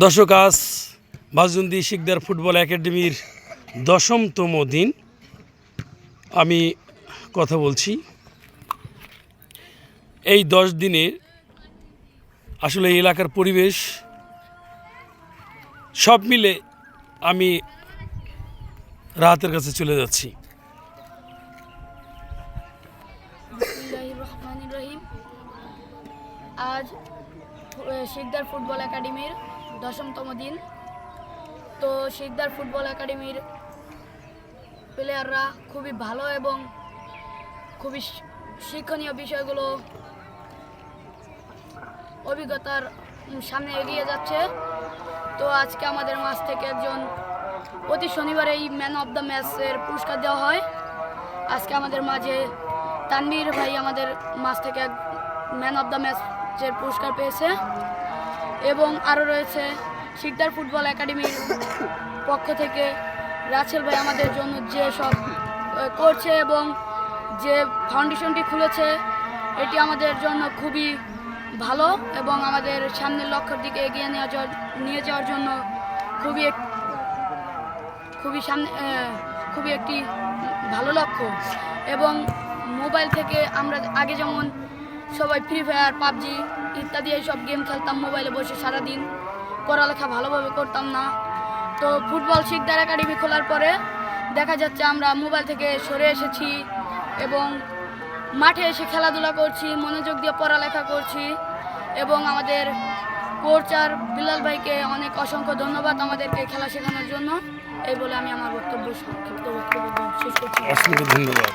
দর্শক, আজ বাজুন্দি শিকদার ফুটবল একাডেমির 10তম দিন আমি কথা বলছি। এই 10 দিনে আসলে এই এলাকার পরিবেশ সব মিলে আমি রাহাতের কাছে চলে যাচ্ছি। আজ শিকদার ফুটবল একাডেমির 10তম দিন। তো শিকদার ফুটবল একাডেমির প্লেয়াররা খুবই ভালো এবং খুবই শিক্ষণীয় বিষয়গুলো অভিজ্ঞতার সামনে এগিয়ে যাচ্ছে। তো আজকে আমাদের মাঝ থেকে একজন প্রতি শনিবারে এই ম্যান অফ দ্য ম্যাচের পুরস্কার দেওয়া হয়। আজকে আমাদের মাঝে তানভীর ভাই আমাদের মাঝ থেকে ম্যান অফ দ্য ম্যাচের পুরস্কার পেয়েছে এবং আরও রয়েছে শিকদার ফুটবল একাডেমির পক্ষ থেকে রাছেল ভাই আমাদের জন্য যে সব করছে এবং যে ফাউন্ডেশনটি খুলেছে এটি আমাদের জন্য খুবই ভালো এবং আমাদের সামনের লক্ষ্যের দিকে এগিয়ে নিয়ে যাওয়ার জন্য খুবই একটি ভালো লক্ষ্য। এবং মোবাইল থেকে আমরা আগে যেমন সবাই ফ্রি ফায়ার, পাবজি ইত্যাদি এইসব গেম খেলতাম, মোবাইলে বসে সারাদিন পড়ালেখা ভালোভাবে করতাম না। তো ফুটবল শিকদার একাডেমি খোলার পরে দেখা যাচ্ছে আমরা মোবাইল থেকে সরে এসেছি এবং মাঠে এসে খেলাধুলা করছি, মনোযোগ দিয়ে পড়ালেখা করছি। এবং আমাদের কোচ আর বিলাল ভাইকে অনেক অসংখ্য ধন্যবাদ আমাদেরকে খেলা শেখানোর জন্য। এই বলে আমি আমার বক্তব্য শেষ করছি। অসংখ্য ধন্যবাদ।